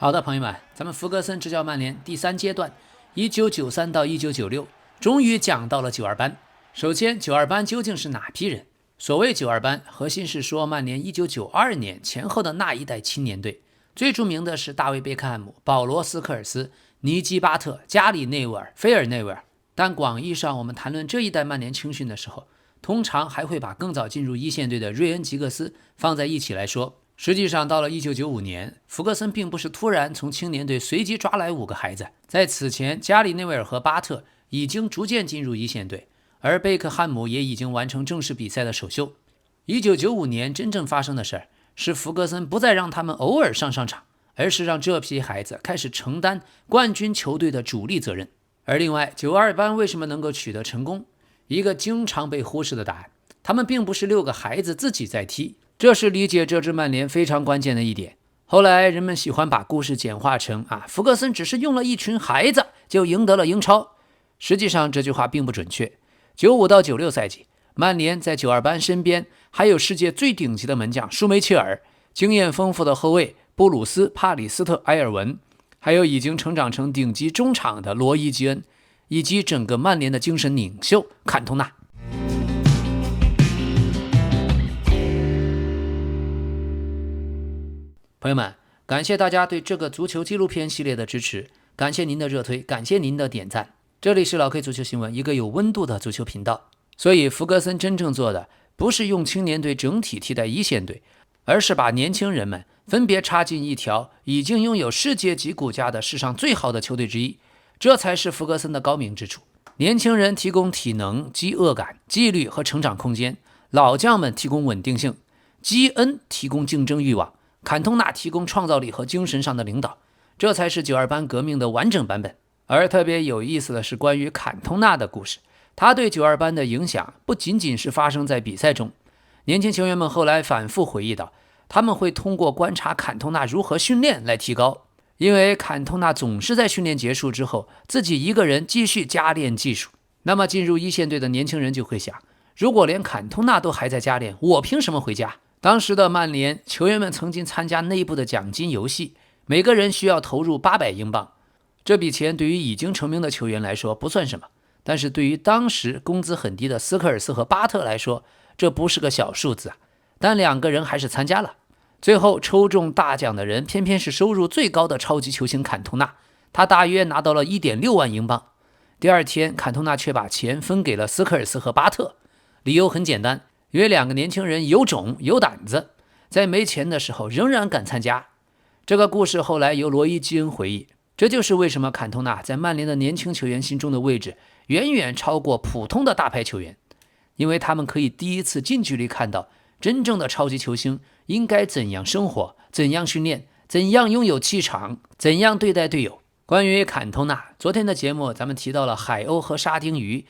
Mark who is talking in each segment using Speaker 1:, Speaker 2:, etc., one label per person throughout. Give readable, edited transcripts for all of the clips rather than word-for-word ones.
Speaker 1: 好的，朋友們，咱們弗格森執教曼聯第三階段，1993到1996，終於講到了92班。首先，92班究竟是哪批人？所謂92班，核心是說曼聯1992年前後的那一代青年隊。最著名的是大衛·貝克漢姆、保羅·斯科爾斯、尼基·巴特、加里·內維爾、菲爾·內維爾。但廣義上，我們談論這一代曼聯青訓的時候，通常還會把更早進入一線隊的瑞恩·吉格斯放在一起來說。實際上，到了1995年，弗格森並不是突然從青年隊隨機抓來5個孩子。在此前，加里·內維爾和巴特已經逐漸進入一線隊，而貝克漢姆也已經完成正式比賽的首秀。1995年真正發生的事是弗格森不再讓他們偶爾上場，而是讓這批孩子開始承擔冠軍球隊的主力責任。而另外，92班為什麼能夠取得成功？一個經常被忽視的答案，他們並不是6個孩子自己在踢。這是理解這支曼聯非常關鍵的一點。後來人們喜歡把故事簡化成弗格森只是用了一群孩子就贏得了英超。實際上這句話並不準確。95到96賽季，曼聯在92班身邊還有世界最頂級的門將舒梅切爾，經驗豐富的後衛布魯斯·帕里斯特·埃爾文，還有已經成長成頂級中場的羅伊·基恩，以及整個曼聯的精神領袖坎通納。朋友們，感謝大家對這個足球紀錄片系列的支持，感謝您的熱推，感謝您的點讚。這裡是老 K 足球新聞，一個有溫度的足球頻道。所以弗格森真正做的不是用青年隊整體替代一線隊，而是把年輕人們分別插進一條已經擁有世界級骨架的世上最好的球隊之一，這才是弗格森的高明之處。年輕人提供體能、飢餓感、紀律和成長空間，老將們提供穩定性，基恩提供競爭慾望，坎通納提供創造力和精神上的領導，這才是92班革命的完整版本。而特別有意思的是關於坎通納的故事，他對92班的影響不僅僅是發生在比賽中。年輕球員們後來反覆回憶到，他們會通過觀察坎通納如何訓練來提高，因為坎通納總是在訓練結束之後自己一個人繼續加練技術。那麼進入一線隊的年輕人就會想，如果連坎通納都還在加練，我憑什麼回家？當時的曼聯球員們曾經參加內部的獎金遊戲，每個人需要投入800英鎊。這筆錢對於已經成名的球員來說不算什麼，但是對於當時工資很低的斯科爾斯和巴特來說，這不是個小數字。但2个人還是參加了。最後抽中大獎的人偏偏是收入最高的超級球星坎通納，他大約拿到了1.6萬英鎊。第二天，坎通納卻把錢分給了斯科爾斯和巴特，理由很簡單，因為2個年輕人有種有膽子，在沒錢的時候仍然敢參加。這個故事後來由羅伊·基恩回憶，這就是為什麼坎通納在曼聯的年輕球員心中的位置遠遠超過普通的大牌球員，因為他們可以第一次近距離看到真正的超級球星應該怎樣生活，怎樣訓練，怎樣擁有氣場，怎樣對待隊友。關於坎通納，昨天的節目咱們提到了海鷗和沙丁魚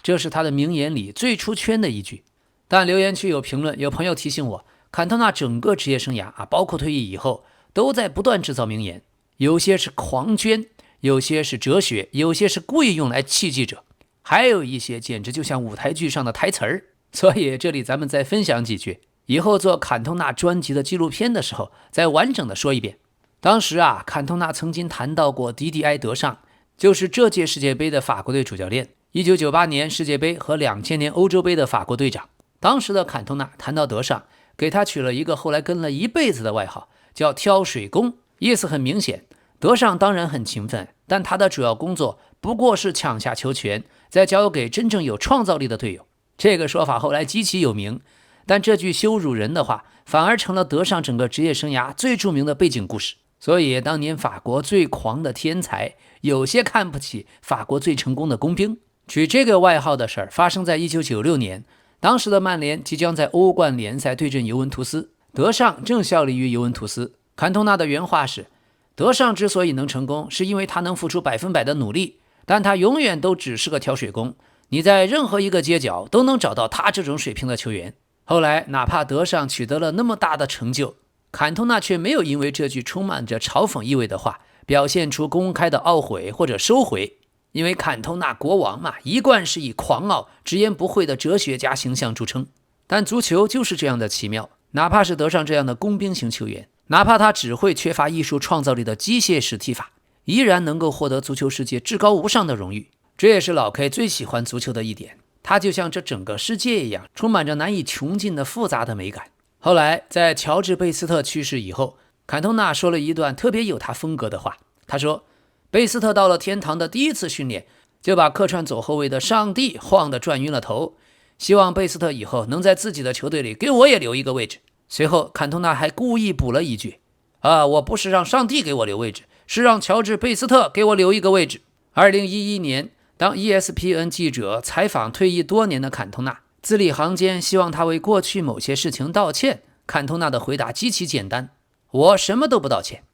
Speaker 1: 這是他的名言裡最出圈的一句。但留言區有評論，有朋友提醒我，坎通納整個職業生涯包括退役以後，都在不斷制造名言，有些是狂捐，有些是哲學，有些是故意用來氣記者，還有一些簡直就像舞台劇上的台詞兒。所以這裡咱們再分享幾句，以後做坎通納專輯的紀錄片的時候再完整的說一遍。當時坎通納曾經談到過迪迪埃·德尚，就是這屆世界杯的法國隊主教練，1998年世界杯和2000年歐洲杯的法國隊長。當時的坎通納談到德尚，給他取了一個後來跟了一輩子的外號，叫挑水工，意思很明顯，德尚當然很勤奮，但他的主要工作不過是搶下球權，再交給真正有創造力的隊友。這個說法後來極其有名，但這句羞辱人的話反而成了德尚整個職業生涯最著名的背景故事。所以當年法國最狂的天才有些看不起法國最成功的工兵。取這個外號的事兒發生在1996年，當時的曼聯即將在歐冠聯賽對陣尤文圖斯，德尚正效力於尤文圖斯。坎通納的原話是，德尚之所以能成功，是因為他能付出100%的努力，但他永遠都只是個挑水工，你在任何一個街角都能找到他這種水平的球員。後來哪怕德尚取得了那麼大的成就，坎通納卻沒有因為這句充滿着嘲諷意味的話表現出公開的懊悔或者收回。因為坎通納國王嘛，一貫是以狂傲、直言不諱的哲學家形象著稱。但足球就是這樣的奇妙，哪怕是德尚這樣的工兵型球員，哪怕他只會缺乏藝術創造力的機械式踢法，依然能夠獲得足球世界至高無上的榮譽。這也是老 K 最喜歡足球的一點，它就像這整個世界一樣，充滿着難以窮盡的複雜的美感。後來在喬治·貝斯特去世以後，坎通納說了一段特別有他風格的話。他說，貝斯特到了天堂的第一次訓練，就把客串左後衛的上帝晃得轉暈了頭，希望貝斯特以後能在自己的球隊裡給我也留一個位置。隨後坎通納還故意補了一句，我不是讓上帝給我留位置，是讓喬治·貝斯特給我留一個位置。2011年，當 ESPN 記者採訪退役多年的坎通納，字裡行間希望他為過去某些事情道歉，坎通納的回答極其簡單，我什麼都不道歉。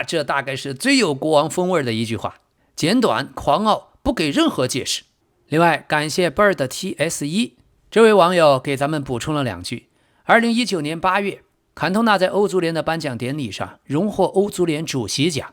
Speaker 1: 這大概是最有國王風味的一句話，簡短狂傲，不給任何解釋。另外，感謝 Bird TS1 這位網友給咱們補充了2句。2019年8月，坎通納在歐足聯的頒獎典禮上榮獲歐足聯主席獎。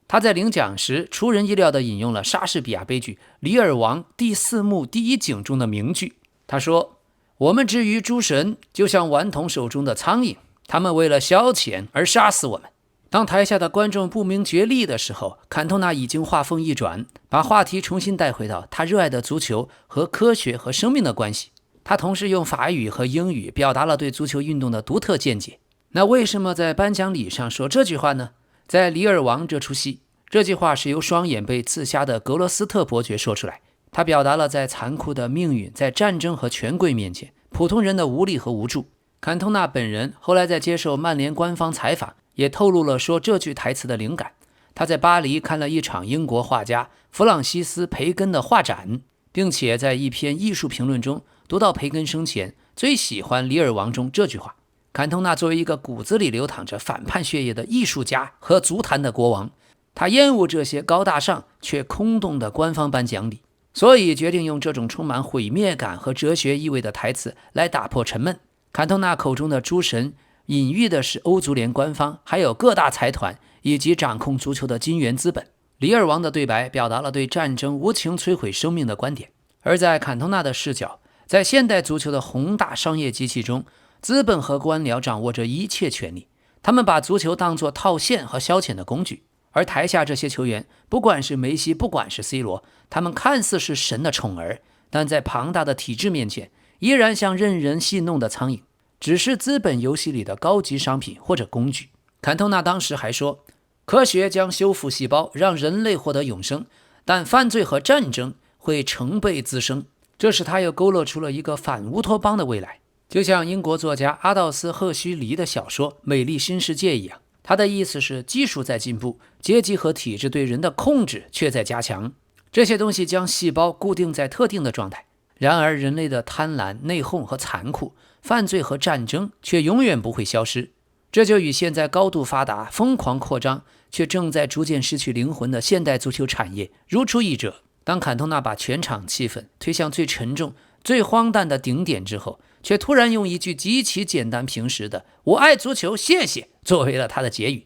Speaker 1: 他在領獎時出人意料地引用了莎士比亞悲劇《李爾王》第4幕第1景中的名句。他說，我們之於諸神就像頑童手中的蒼蠅，他們為了消遣而殺死我們。當台下的觀眾不明覺厲的時候，坎通納已經話鋒一轉，把話題重新帶回到他熱愛的足球和科學和生命的關係。他同時用法語和英語表達了對足球運動的獨特見解。那為什麼在頒獎禮上說這句話呢？在《李爾王》這出戲，這句話是由雙眼被刺瞎的格羅斯特伯爵說出來。他表達了在殘酷的命運、在戰爭和權貴面前，普通人的無力和無助。坎通納本人後來在接受曼聯官方採訪，也透露了說這句台詞的靈感。他在巴黎看了一場英國畫家弗朗西斯·培根的畫展，並且在一篇藝術評論中讀到培根生前最喜歡《李爾王》中這句話。坎通納作為一個骨子裡流淌着反叛血液的藝術家和足壇的國王，他厭惡這些高大上卻空洞的官方頒獎禮，所以決定用這種充滿毀滅感和哲學意味的台詞來打破沉悶。坎通納口中的諸神隱喻的是歐足聯官方，還有各大財團以及掌控足球的金元資本。李爾王的對白表達了對戰爭無情摧毀生命的觀點。而在坎通納的視角，在現代足球的宏大商業機器中，資本和官僚掌握着一切權力，他們把足球當作套现和消遣的工具。而台下這些球員，不管是梅西，不管是 C 羅，他們看似是神的寵兒，但在龐大的體制面前，依然像任人戲弄的蒼蠅，只是資本遊戲裡的高級商品或者工具。坎通納當時還說，科學將修復細胞，讓人類獲得永生，但犯罪和戰爭會成倍滋生。這時他又勾勒出了一個反烏托邦的未來，就像英國作家阿道斯·赫胥黎的小說《美麗新世界》一樣。他的意思是，技術在進步，階級和體制對人的控制卻在加強。這些東西將細胞固定在特定的狀態，然而人類的貪婪、內訌和殘酷、犯罪和戰爭卻永遠不會消失。這就與現在高度發達、瘋狂擴張卻正在逐漸失去靈魂的現代足球產業如出一轍。當坎通納把全場氣氛推向最沉重、最荒誕的頂點之後，卻突然用一句極其簡單平實的“我愛足球，謝謝”作為了他的結語。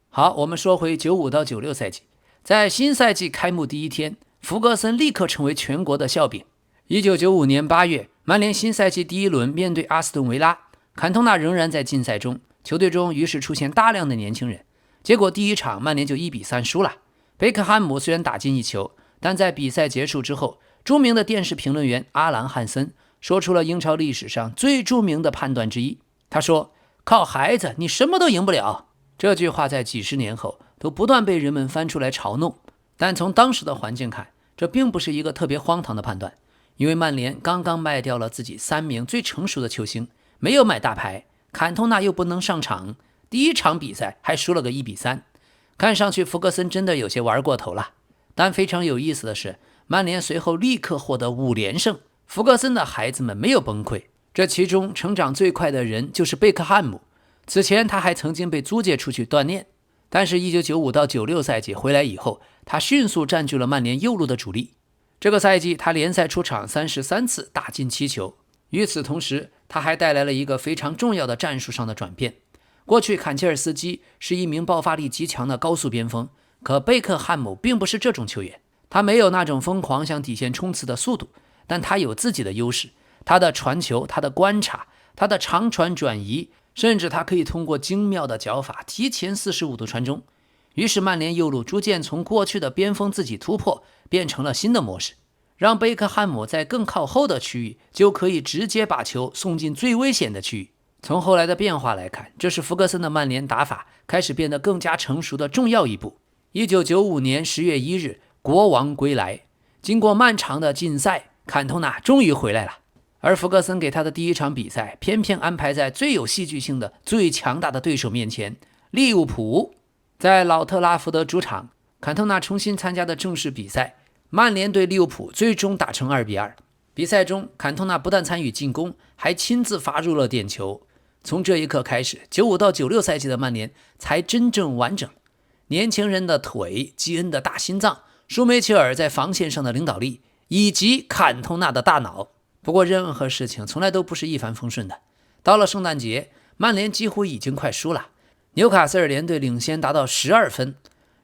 Speaker 1: 好，我們說回95到96賽季，在新賽季開幕第一天，弗格森立刻成為全國的笑柄。1995年8月，曼聯新賽季第一輪面对阿斯頓維拉，坎通納仍然在禁賽中，球隊中於是出現大量的年輕人。結果第一場曼聯就1-3輸了。貝克漢姆雖然打進一球，但在比賽結束之後，著名的電視評論員阿蘭·漢森說出了英超歷史上最著名的判斷之一。他說，靠孩子你什麼都贏不了。這句話在幾十年後都不斷被人們翻出來嘲弄，但從當時的環境看，這並不是一個特別荒唐的判断，因为曼聯剛剛賣掉了自己3名最成熟的球星，沒有買大牌，坎通納又不能上場，第一場比賽還輸了個1-3，看上去弗格森真的有些玩過頭了。但非常有意思的是，曼聯隨後立刻獲得5連勝，弗格森的孩子們沒有崩潰，這其中成長最快的人就是貝克漢姆。此前他還曾經被租借出去鍛鍊，但是1995到96賽季回來以後，他迅速佔據了曼聯右路的主力。這個賽季他聯賽出場33次，打進7球。與此同時，他還帶來了一個非常重要的戰術上的轉變。過去坎切爾斯基是一名爆發力極強的高速邊鋒，可貝克漢姆並不是這種球員，他沒有那種瘋狂向底線衝刺的速度，但他有自己的優勢，他的傳球，他的觀察，他的長傳轉移，甚至他可以通過精妙的腳法提前45度傳中。於是曼聯右路逐漸從過去的邊鋒自己突破變成了新的模式，讓貝克漢姆在更靠後的區域就可以直接把球送進最危險的區域。從後來的變化來看，這是弗格森的曼聯打法開始變得更加成熟的重要一步。1995年10月1日，國王歸來，經過漫長的禁賽，坎通納終於回來了。而弗格森給他的第一場比賽偏偏安排在最有戲劇性的、最強大的對手面前——利物浦。在老特拉福德主場，坎通納重新參加的正式比賽，曼聯對利物浦最終打成2-2。比賽中，坎通納不但參與進攻，還親自罰入了點球。從這一刻開始，95到96賽季的曼聯才真正完整。年輕人的腿，基恩的大心臟，舒梅切爾在防線上的領導力，以及坎通納的大腦。不過，任何事情從來都不是一帆風順的。到了聖誕節，曼聯幾乎已經快輸了。紐卡斯爾聯隊領先達到12分。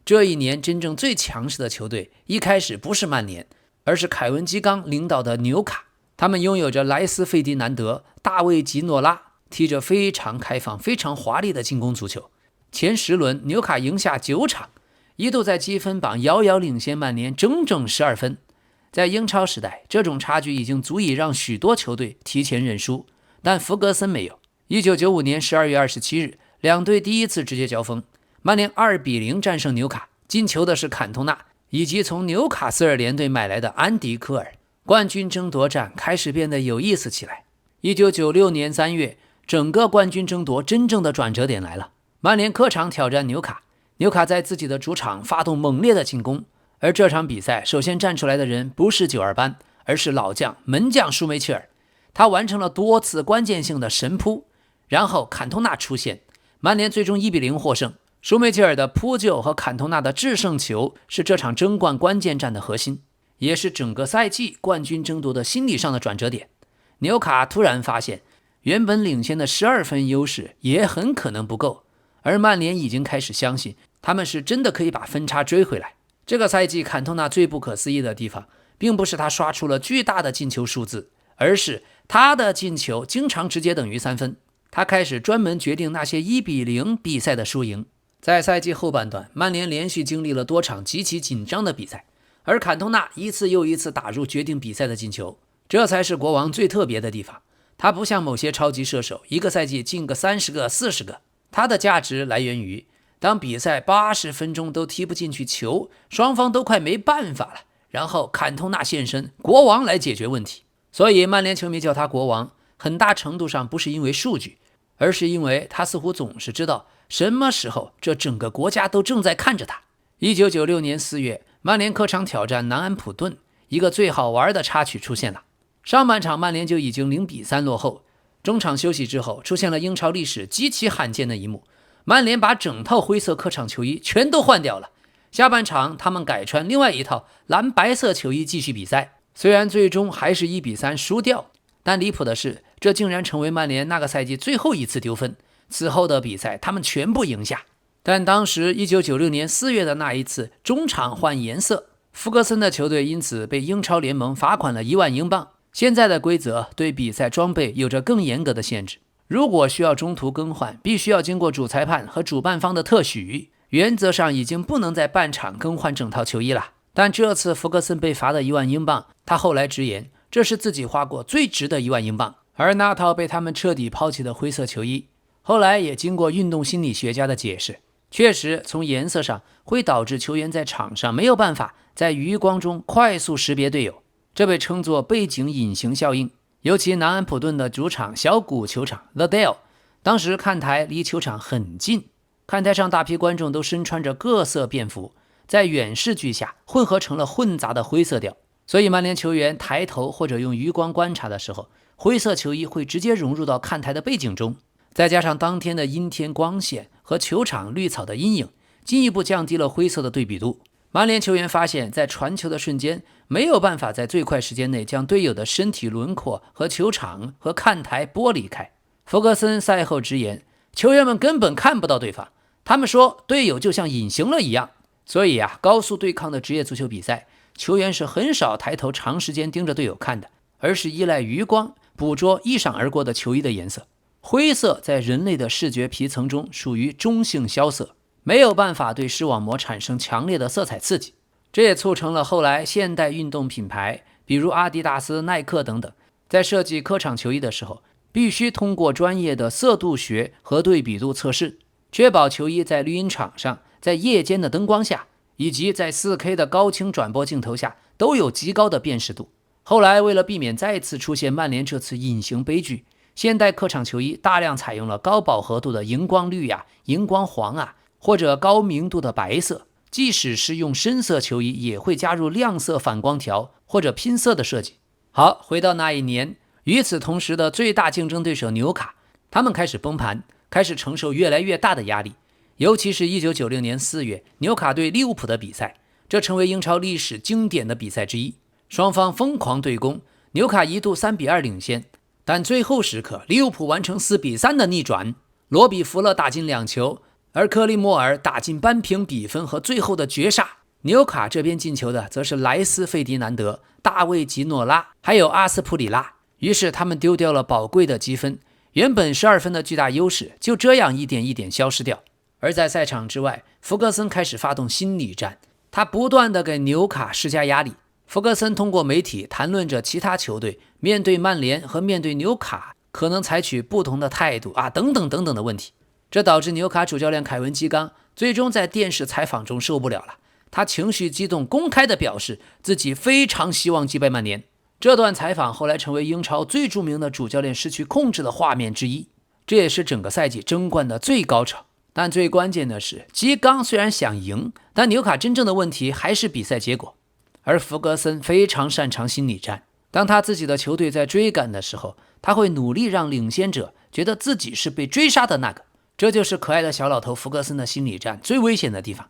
Speaker 1: 這一年真正最強勢的球隊一開始不是曼聯，而是凱文基岡領導的紐卡。他們擁有着萊斯費迪南德、大衛吉諾拉，踢着非常開放非常華麗的進攻足球。前10輪紐卡贏下9場，一度在積分榜遙遙領先曼聯整整12分。在英超時代，這種差距已經足以讓許多球隊提前認輸，但弗格森沒有。1995年12月27日，兩隊第一次直接交鋒，曼聯2-0戰勝紐卡，進球的是坎通納以及從紐卡斯爾聯隊買來的安迪科爾。冠軍爭奪戰開始變得有意思起來。1996年3月，整個冠軍爭奪真正的轉折點來了。曼聯客場挑戰紐卡，紐卡在自己的主場發動猛烈的進攻，而這場比賽首先站出來的人不是92班，而是老將門將舒梅切爾。他完成了多次關鍵性的神撲，然後坎通納出現，曼聯最終1-0獲勝。舒梅切爾的撲救和坎通納的制勝球是這場爭冠關鍵戰的核心，也是整個賽季冠軍爭奪的心理上的轉折點。紐卡突然發現，原本領先的12分優勢也很可能不夠，而曼聯已經開始相信他們是真的可以把分差追回來。這個賽季坎通納最不可思議的地方，並不是他刷出了巨大的進球數字，而是他的進球經常直接等於3分。他開始專門決定那些1-0比賽的輸贏。在賽季後半段，曼聯連續經歷了多場極其緊張的比賽，而坎通納一次又一次打入決定比賽的進球，這才是國王最特別的地方。他不像某些超級射手，一個賽季進個30個、40個。他的價值來源於，當比賽80分鐘都踢不進去球，雙方都快沒辦法了，然後坎通納現身，國王來解決問題。所以曼聯球迷叫他國王，很大程度上不是因為數據，而是因為他似乎總是知道什麼時候這整個國家都正在看着他。1996年4月，曼聯客場挑戰南安普頓，一個最好玩的插曲出現了。上半場曼聯就已經0-3落後，中場休息之後出現了英超歷史極其罕見的一幕，曼聯把整套灰色客場球衣全都換掉了。下半場他們改穿另外一套藍白色球衣繼續比賽，雖然最終還是1-3輸掉，但離譜的是，這竟然成為曼聯那個賽季最後一次丟分。此後的比賽他們全部贏下。但當時1996年4月的那一次中場換顏色，弗格森的球隊因此被英超聯盟罰款了1萬英鎊。現在的規則對比賽裝備有着更嚴格的限制，如果需要中途更換，必須要經過主裁判和主辦方的特許，原則上已經不能在半場更換整套球衣了。但這次弗格森被罰的1萬英鎊，他後來直言這是自己花過最值的1萬英鎊。而那套被他們徹底拋棄的灰色球衣，後來也經過運動心理學家的解釋，確實從顏色上會導致球員在場上沒有辦法在餘光中快速識別隊友，這被稱作背景隱形效應。尤其南安普頓的主場小谷球場 The Dale， 當時看台離球場很近，看台上大批觀眾都身穿着各色便服，在遠視距下混合成了混雜的灰色調，所以曼联球員抬頭或者用余光觀察的時候，灰色球衣會直接融入到看台的背景中，再加上当天的陰天光線和球场綠草的陰影，進一步降低了灰色的對比度。曼聯球員發現，在傳球的瞬間沒有辦法在最快時間內將隊友的身體輪廓和球場和看台剥離開。弗格森賽後直言，球員們根本看不到對方，他們說隊友就像隱形了一樣。所以高速对抗的職業足球比賽，球員是很少抬頭長時間盯着隊友看的，而是依賴余光捕捉一閃而過的球衣的顏色。灰色在人類的視覺皮層中屬於中性蕭色，沒有辦法對視網膜產生強烈的色彩刺激。這也促成了後來現代運動品牌，比如阿迪達斯、耐克等等，在設計客場球衣的時候，必須通過專業的色度學和對比度測試，確保球衣在綠茵場上，在夜間的燈光下，以及在 4K 的高清轉播鏡頭下都有極高的辨識度。後來為了避免再次出現曼聯這次隱形悲劇，現代客場球衣大量採用了高飽和度的熒光綠呀、熒光黃啊，或者高明度的白色，即使是用深色球衣也會加入亮色反光條或者拼色的設計。好，回到那一年，與此同時的最大競爭對手紐卡，他們開始崩盤，開始承受越來越大的壓力。尤其是1990年4月紐卡對利物浦的比賽，這成為英超歷史經典的比賽之一。雙方瘋狂對攻，紐卡一度3-2領先，但最後時刻利物浦完成4-3的逆轉，羅比福勒打進2球，而克利莫爾打進扳平比分和最後的絕殺。紐卡這邊進球的則是萊斯·費迪南德、大衛·吉諾拉還有阿斯普里拉，於是他們丟掉了寶貴的積分，原本12分的巨大優勢就這樣一點一點消失掉。而在賽場之外，弗格森開始發動心理戰，他不斷地給紐卡施加壓力。弗格森通過媒體談論着其他球隊面對曼聯和面對紐卡可能採取不同的態度等等等等的問題，這導致紐卡主教練凱文·基岡最終在電視採訪中受不了了，他情緒激動，公開地表示自己非常希望擊敗曼聯。這段採訪後來成為英超最著名的主教練失去控制的畫面之一，這也是整個賽季爭冠的最高潮。但最關鍵的是，基岡雖然想贏，但紐卡真正的問題還是比賽結果。而弗格森非常擅長心理戰，當他自己的球隊在追趕的時候，他會努力讓領先者覺得自己是被追殺的那個。這就是可愛的小老頭弗格森的心理戰最危險的地方。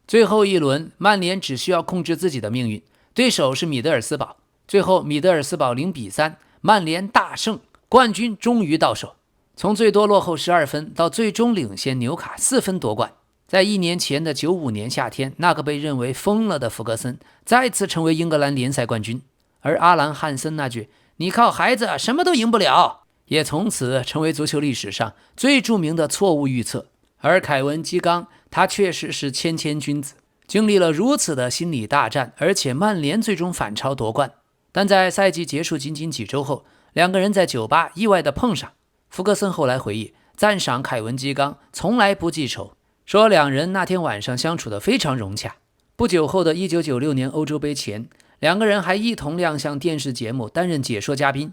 Speaker 1: 最後一輪，曼聯只需要控制自己的命運，對手是米德爾斯堡。最後米德爾斯堡0-3，曼聯大勝，冠軍終於到手。從最多落後12分到最終領先紐卡4分奪冠。在1年前的95年夏天，那個被認為瘋了的弗格森再次成為英格蘭聯賽冠軍，而阿蘭·漢森那句“你靠孩子什麼都贏不了”也從此成為足球歷史上最著名的錯誤預測。而凱文·基岡他確實是謙謙君子，經歷了如此的心理大戰，而且曼聯最終反超奪冠。但在賽季結束僅僅幾周後，兩個人在酒吧意外地碰上。弗格森後來回憶，讚賞凱文·基岡從來不記仇，說兩人那天晚上相處得非常融洽。不久後的1996年歐洲杯前，兩個人還一同亮相電視節目，擔任解說嘉賓。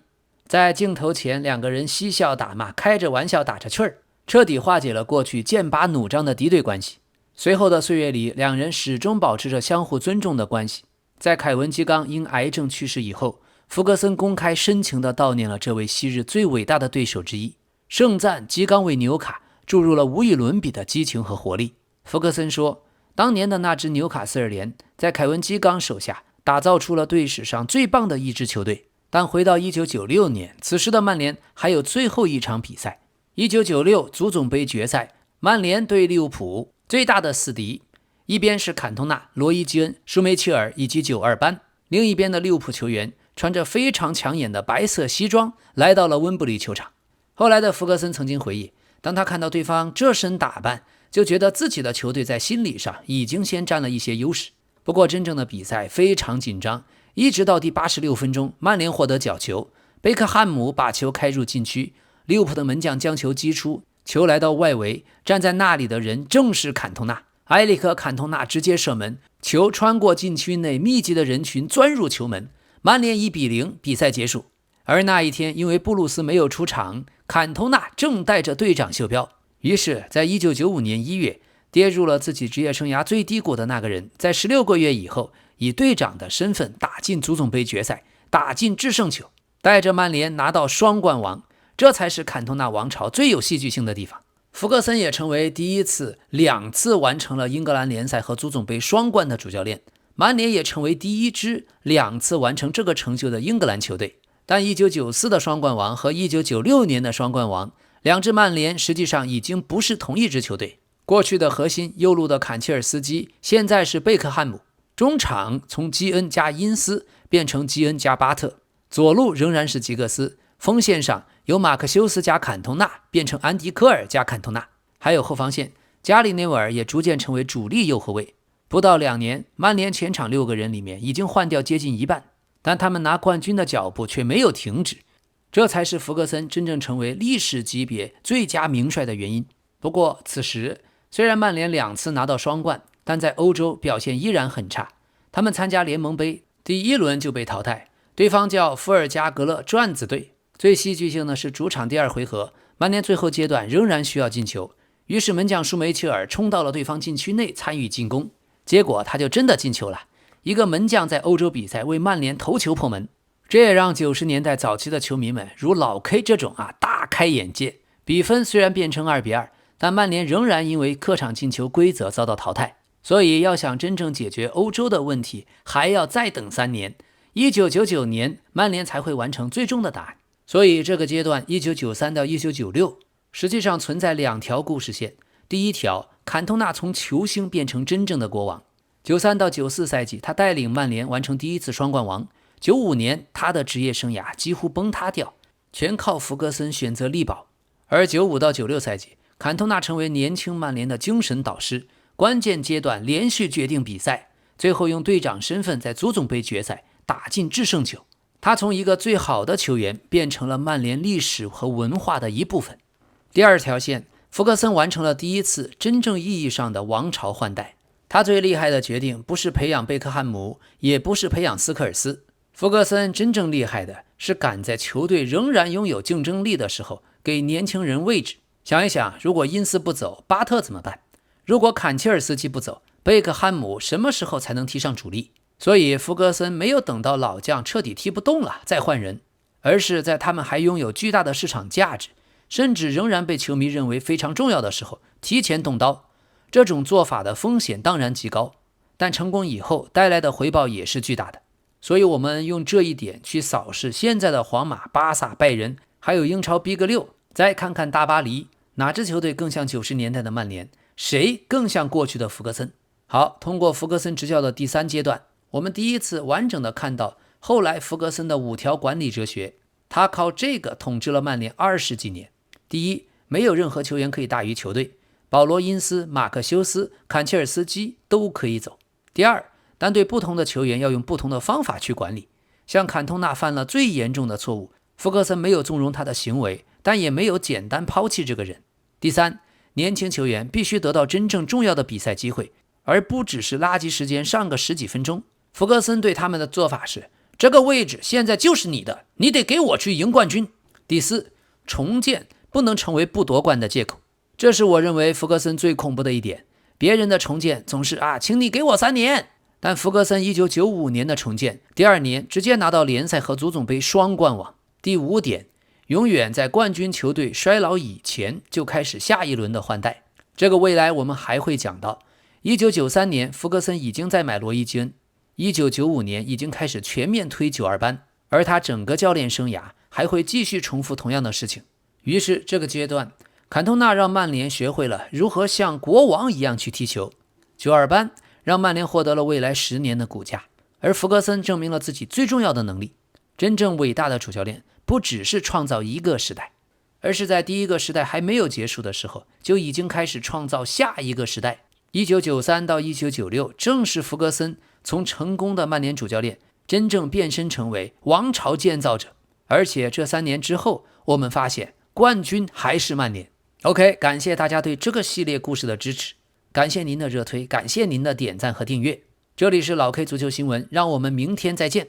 Speaker 1: 在鏡頭前，兩個人嬉笑打罵，開着玩笑打着趣兒，徹底化解了過去劍拔弩張的敵對關係。隨後的歲月裡，兩人始終保持着相互尊重的關係。在凱文·基岡因癌症去世以後，弗格森公開深情地悼念了這位昔日最偉大的對手之一，盛讚基岡為紐卡注入了無與倫比的激情和活力。弗格森說，當年的那支紐卡斯爾聯在凱文·基岡手下打造出了队史上最棒的一支球隊。但回到1996年，此時的曼聯還有最後一場比賽，1996足總杯決賽，曼聯對利物浦，最大的死敌，一邊是坎通納、羅伊·基恩、舒梅切爾以及92班，另一邊的利物浦球員穿着非常搶眼的白色西裝來到了溫布利球场。後來的弗格森曾經回憶，當他看到對方這身打扮，就覺得自己的球隊在心理上已經先占了一些優勢。不過真正的比賽非常緊張，一直到第86分鐘，曼聯獲得角球，貝克漢姆把球開入禁區，利物浦的門將將球擊出，球來到外圍，站在那裡的人正是坎通納。埃里克·坎通納直接射門，球穿過禁區內密集的人群鑽入球門，曼聯1-0，比賽結束。而那一天，因為布魯斯沒有出場，坎通納正帶着隊長袖標。於是在1995年1月，跌入了自己職業生涯最低谷的那個人，在16個月以後，以隊長的身份打進足總杯決賽，打進制勝球，帶着曼聯拿到雙冠王。這才是坎通納王朝最有戲劇性的地方。弗格森也成為第一次2次完成了英格蘭聯賽和足總杯双冠的主教練，曼聯也成為第一支2次完成這個成就的英格蘭球隊。但1994的雙冠王和1996年的雙冠王，兩支曼聯實際上已經不是同一支球隊。過去的核心右路的坎切爾斯基現在是貝克漢姆，中場從基恩加因斯變成基恩加巴特，左路仍然是吉格斯，鋒線上由馬克修斯加坎通納變成安迪科爾加坎通納，還有後防線加里內维爾也逐漸成為主力右後衛。不到2年，曼聯前場6個人裡面已經換掉接近一半，但他們拿冠軍的腳步卻沒有停止，這才是弗格森真正成為歷史級別最佳名帥的原因。不過此時雖然曼聯2次拿到雙冠，但在歐洲表現依然很差。他們參加聯盟杯第1輪就被淘汰，對方叫富爾加格勒轉子隊。最戲劇性的是主場第2回合，曼聯最後階段仍然需要進球，於是門將舒梅切爾衝到了對方禁區內參與進攻，結果他就真的進球了。一個門將在歐洲比賽為曼聯頭球破門，這也讓90年代早期的球迷們如老 K 這種大開眼界。比分雖然變成2-2，但曼聯仍然因為客場進球規則遭到淘汰。所以要想真正解決歐洲的問題，還要再等3年。1999年曼聯才會完成最終的答案。所以這個階段1993到1996實際上存在2條故事線。第一條，坎通納從球星變成真正的國王。93到94賽季，他帶領曼聯完成第1次雙冠王。95年，他的職業生涯幾乎崩塌掉，全靠弗格森選擇力保。而95到96賽季，坎通納成為年輕曼聯的精神導師，關鍵階段連續決定比賽，最後用隊長身份在足總杯決賽打進制勝球。他從一個最好的球員變成了曼聯歷史和文化的一部分。第2條線，弗格森完成了第1次真正意義上的王朝換代。他最厲害的決定不是培養貝克漢姆，也不是培養斯科爾斯。弗格森真正厲害的是趕在球隊仍然擁有競爭力的時候給年輕人位置。想一想，如果因斯不走，巴特怎麼辦？如果坎切爾斯基不走，貝克漢姆什麼時候才能踢上主力？所以弗格森沒有等到老將徹底踢不動了再換人，而是在他們還擁有巨大的市場價值，甚至仍然被球迷認為非常重要的時候提前動刀。這種做法的風險當然極高，但成功以後帶來的回報也是巨大的。所以我們用這一點去掃視現在的皇馬、巴薩、拜仁，還有英超 Big6，再看看大巴黎，哪支球隊更像90年代的曼聯？誰更像過去的弗格森？好，通過弗格森執教的第3階段，我們第一次完整的看到後來弗格森的5條管理哲學。他靠這個統治了曼聯20幾年。第一，沒有任何球員可以大於球隊，保羅·因斯、馬克·休斯、坎切爾斯基都可以走。第二，但對不同的球員要用不同的方法去管理。像坎通納犯了最嚴重的錯誤，弗格森沒有縱容他的行為，但也沒有簡單拋棄這個人。第三，年輕球員必須得到真正重要的比賽機會，而不只是垃圾時間上個10幾分鐘。弗格森對他們的做法是，這個位置現在就是你的，你得給我去贏冠軍。第四，重建不能成為不夺冠的借口。這是我認為弗格森最恐怖的一點。別人的重建總是請你給我3年，但弗格森1995年的重建，第2年直接拿到聯賽和足總杯雙冠王。第5點，永遠在冠軍球隊衰老以前就開始下一輪的換代。這個未來我們還會講到。1993年弗格森已經在買羅伊·基恩，1995年已經開始全面推92班，而他整個教練生涯還會繼續重複同樣的事情。於是這個階段，坎通納讓曼聯學會了如何像國王一樣去踢球，92班讓曼聯獲得了未來10年的股價，而弗格森證明了自己最重要的能力。真正偉大的主教練不只是創造一個時代，而是在第一個時代還沒有結束的時候，就已經開始創造下一個時代。1993到1996正是弗格森從成功的曼聯主教練真正變身成為王朝建造者，而且這3年之後，我們發現冠軍還是曼聯。OK， 感謝大家對這個系列故事的支持，感謝您的熱推，感謝您的點讚和訂閱。這裡是老 K 足球新聞，讓我們明天再見。